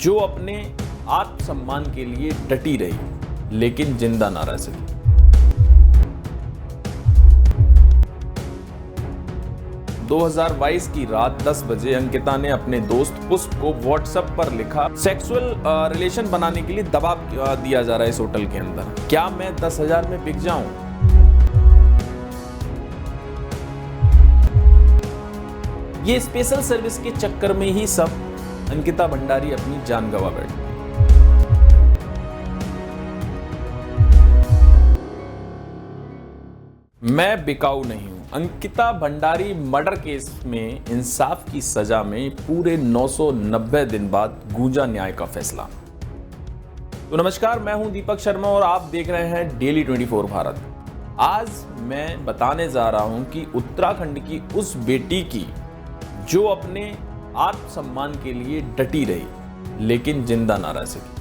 जो अपने आत्मसम्मान के लिए डटी रही लेकिन जिंदा ना रह सकी। दो 2022 की रात 10 बजे अंकिता ने अपने दोस्त पुष्प को व्हाट्सएप पर लिखा, सेक्सुअल रिलेशन बनाने के लिए दबाव दिया जा रहा है इस होटल के अंदर, क्या मैं 10,000 में बिक जाऊं? ये स्पेशल सर्विस के चक्कर में ही सब अंकिता भंडारी अपनी जान गंवा बैठी। मैं बिकाऊ नहीं हूं। अंकिता भंडारी मर्डर केस में इंसाफ की सजा में पूरे 990 दिन बाद गूंजा न्याय का फैसला। तो नमस्कार, मैं हूं दीपक शर्मा और आप देख रहे हैं डेली 24 भारत। आज मैं बताने जा रहा हूं कि उत्तराखंड की उस बेटी की जो अपने आत्मसम्मान के लिए डटी रही लेकिन जिंदा ना रह सकी।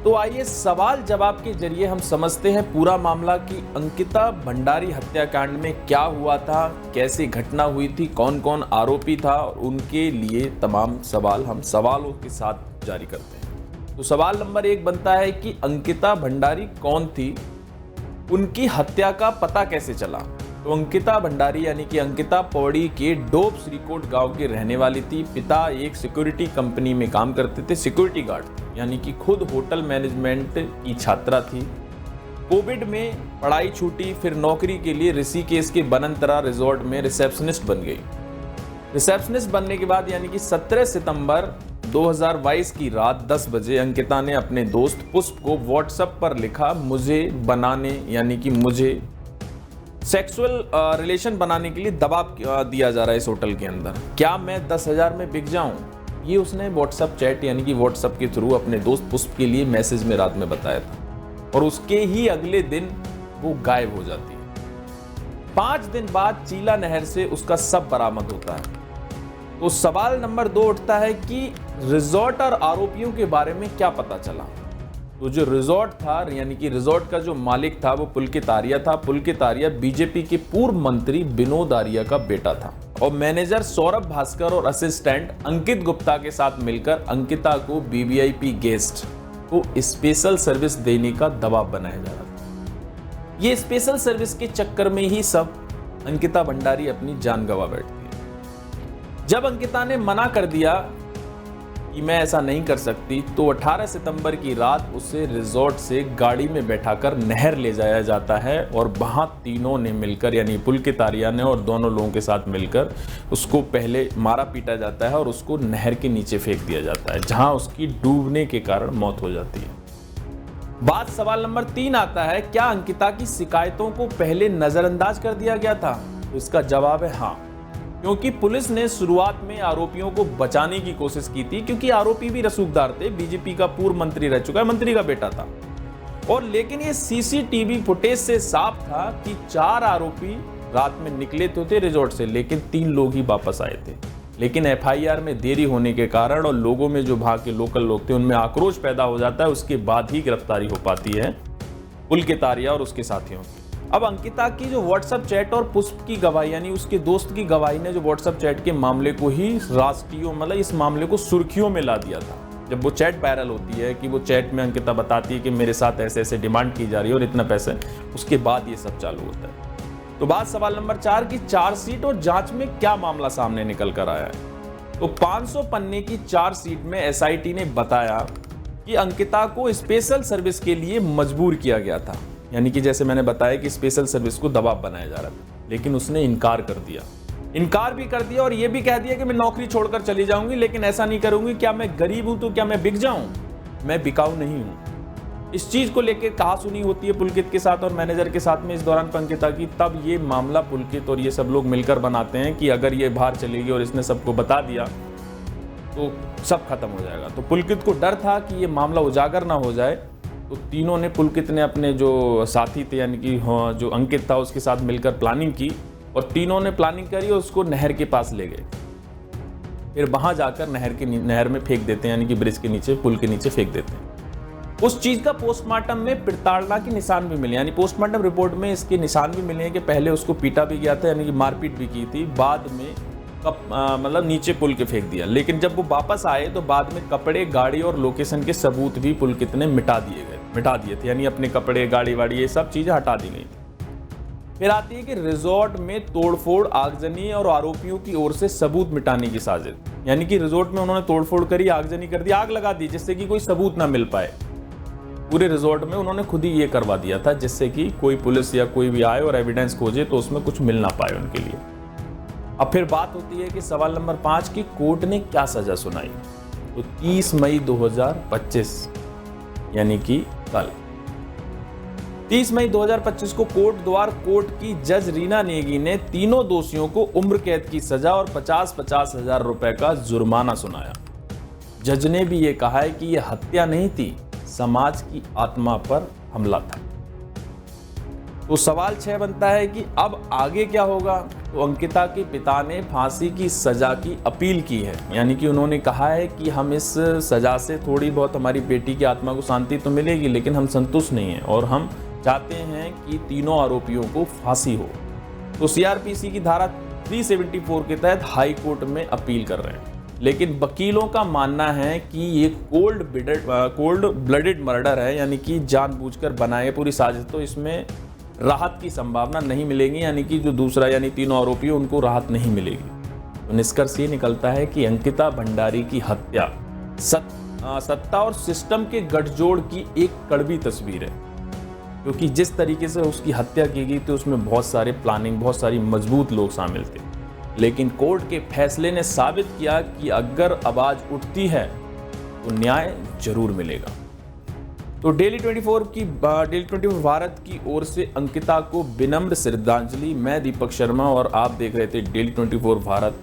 तो आइए सवाल जवाब के जरिए हम समझते हैं पूरा मामला कि अंकिता भंडारी हत्याकांड में क्या हुआ था, कैसे घटना हुई थी, कौन कौन आरोपी था और उनके लिए तमाम सवाल हम सवालों के साथ जारी करते हैं। तो सवाल नंबर 1 बनता है कि अंकिता भंडारी कौन थी, उनकी हत्या का पता कैसे चला? तो अंकिता भंडारी यानी कि अंकिता पौड़ी के डोब श्रीकोट गांव की रहने वाली थी। पिता एक सिक्योरिटी कंपनी में काम करते थे, सिक्योरिटी गार्ड, यानी कि खुद होटल मैनेजमेंट की छात्रा थी। कोविड में पढ़ाई छूटी, फिर नौकरी के लिए ऋषिकेश के बनंतरा रिजॉर्ट में रिसेप्शनिस्ट बन गई। रिसेप्शनिस्ट बनने के बाद यानी कि 17 सितंबर 2022 की रात 10 बजे अंकिता ने अपने दोस्त पुष्प को व्हाट्सएप पर लिखा, मुझे बनाने यानी कि मुझे सेक्सुअल रिलेशन बनाने के लिए दबाव दिया जा रहा है इस होटल के अंदर, क्या मैं 10,000 में बिक जाऊं? ये उसने व्हाट्सएप चैट यानी कि व्हाट्सएप के थ्रू अपने दोस्त पुष्प के लिए मैसेज में रात में बताया था और उसके ही अगले दिन वो गायब हो जाती है। 5 दिन बाद चीला नहर से उसका शव बरामद होता है। तो सवाल नंबर 2 उठता है कि रिजॉर्ट और आरोपियों के बारे में क्या पता चला? तो जो रिजॉर्ट था यानी कि रिजॉर्ट का जो मालिक था वो पुलकित आर्या था। पुलकित आर्या बीजेपी के पूर्व मंत्री विनोद आर्या का बेटा था और मैनेजर सौरभ भास्कर और असिस्टेंट अंकित गुप्ता के साथ मिलकर अंकिता को वीवीआईपी गेस्ट को स्पेशल सर्विस देने का दबाव बनाया जा रहा था। ये स्पेशल सर्विस के चक्कर में ही सब अंकिता भंडारी अपनी जान गंवा बैठती है। जब अंकिता ने मना कर दिया कि मैं ऐसा नहीं कर सकती, तो 18 सितंबर की रात उसे रिजॉर्ट से गाड़ी में बैठाकर नहर ले जाया जाता है और वहां तीनों ने मिलकर यानी पुलकित आर्या ने और दोनों लोगों के साथ मिलकर उसको पहले मारा पीटा जाता है और उसको नहर के नीचे फेंक दिया जाता है, जहां उसकी डूबने के कारण मौत हो जाती है। बात सवाल नंबर 3 आता है, क्या अंकिता की शिकायतों को पहले नजरअंदाज कर दिया गया था? तो इसका जवाब है हाँ, क्योंकि पुलिस ने शुरुआत में आरोपियों को बचाने की कोशिश की थी, क्योंकि आरोपी भी रसूखदार थे, बीजेपी का पूर्व मंत्री रह चुका है, मंत्री का बेटा था। और लेकिन ये सीसीटीवी फुटेज से साफ था कि 4 आरोपी रात में निकले तो थे रिजॉर्ट से, लेकिन 3 लोग ही वापस आए थे। लेकिन एफआईआर में देरी होने के कारण और लोगों में जो भाग के लोकल लोग थे उनमें आक्रोश पैदा हो जाता है, उसके बाद ही गिरफ्तारी हो पाती है पुलकित आर्या और उसके साथियों की। अब अंकिता की जो व्हाट्सएप चैट और पुष्प की गवाही यानी उसके दोस्त की गवाही ने जो व्हाट्सएप चैट के मामले को ही राष्ट्रीय मतलब इस मामले को सुर्खियों में ला दिया था। जब वो चैट वायरल होती है कि वो चैट में अंकिता बताती है कि मेरे साथ ऐसे ऐसे डिमांड की जा रही है और इतना पैसे, उसके बाद ये सब चालू होता है। तो बात सवाल नंबर 4 की चार्जशीट और जांच में क्या मामला सामने निकल कर आया है? तो 500 पन्ने की चार्जशीट में एसआईटी ने बताया कि अंकिता को स्पेशल सर्विस के लिए मजबूर किया गया था, यानी कि जैसे मैंने बताया कि स्पेशल सर्विस को दबाव बनाया जा रहा था, लेकिन उसने इनकार भी कर दिया और ये भी कह दिया कि मैं नौकरी छोड़कर चली जाऊंगी, लेकिन ऐसा नहीं करूंगी। क्या मैं गरीब हूं तो क्या मैं बिक जाऊं? मैं बिकाऊ नहीं हूं। इस चीज को लेकर कहा सुनी होती है पुलकित के साथ और मैनेजर के साथ में इस दौरान अंकिता की, तब ये मामला पुलकित और ये सब लोग मिलकर बनाते हैं कि अगर ये बाहर चलेगी और इसने सबको बता दिया तो सब खत्म हो जाएगा। तो पुलकित को डर था कि ये मामला उजागर ना हो जाए, तो तीनों ने, पुलकित ने अपने जो साथी थे यानी कि जो अंकित था उसके साथ मिलकर प्लानिंग की और तीनों ने प्लानिंग करी और उसको नहर के पास ले गए। फिर वहां जाकर नहर में फेंक देते हैं, यानी कि ब्रिज के नीचे, पुल के नीचे फेंक देते हैं। उस चीज का पोस्टमार्टम में प्रताड़ना के निशान भी मिले, यानी पोस्टमार्टम रिपोर्ट में इसके निशान भी मिले हैं कि पहले उसको पीटा भी गया था, यानी कि मारपीट भी की थी। बाद में मतलब नीचे पुलकित फेंक दिया। लेकिन जब वो वापस आए तो बाद में कपड़े, गाड़ी और लोकेशन के सबूत भी पुलकित ने मिटा दिए थे, यानी अपने कपड़े, गाड़ी वाड़ी ये सब चीज़ें हटा दी गई। फिर आती है कि रिजॉर्ट में तोड़फोड़, आगजनी और आरोपियों की ओर से सबूत मिटाने की साजिश, यानी कि रिजॉर्ट में उन्होंने तोड़फोड़ करी, आगजनी कर दी, आग लगा दी जिससे कि कोई सबूत ना मिल पाए। पूरे रिजॉर्ट में उन्होंने खुद ही ये करवा दिया था जिससे कि कोई पुलिस या कोई भी आए और एविडेंस खोजे तो उसमें कुछ मिल ना पाए उनके लिए। अब फिर बात होती है कि सवाल नंबर 5 की कोर्ट ने क्या सजा सुनाई। तो 30 मई 2025 यानी कि कल 30 मई 2025 को कोट की जज रीना नेगी ने तीनों दोषियों को उम्र कैद की सजा और 50-50 हजार रुपए का जुर्माना सुनाया। जज ने भी ये कहा है कि यह हत्या नहीं थी, समाज की आत्मा पर हमला था। तो सवाल 6 बनता है कि अब आगे क्या होगा। तो अंकिता के पिता ने फांसी की सजा की अपील की है, यानी कि उन्होंने कहा है कि हम इस सजा से थोड़ी बहुत हमारी बेटी की आत्मा को शांति तो मिलेगी, लेकिन हम संतुष्ट नहीं हैं और हम चाहते हैं कि तीनों आरोपियों को फांसी हो। तो सीआरपीसी की धारा 374 के तहत हाई कोर्ट में अपील कर रहे हैं, लेकिन वकीलों का मानना है कि ये कोल्ड ब्लडेड मर्डर है, यानी कि जानबूझकर बनाए पूरी साजिश, तो इसमें राहत की संभावना नहीं मिलेगी, यानी कि जो दूसरा यानी तीनों आरोपी उनको राहत नहीं मिलेगी। तो निष्कर्ष ये निकलता है कि अंकिता भंडारी की हत्या सत्ता और सिस्टम के गठजोड़ की एक कड़वी तस्वीर है, क्योंकि जिस तरीके से उसकी हत्या की गई थी उसमें बहुत सारे प्लानिंग, बहुत सारी मजबूत लोग शामिल थे। लेकिन कोर्ट के फैसले ने साबित किया कि अगर आवाज उठती है तो न्याय जरूर मिलेगा। तो डेली 24 भारत की ओर से अंकिता को विनम्र श्रद्धांजलि। मैं दीपक शर्मा और आप देख रहे थे डेली 24 भारत।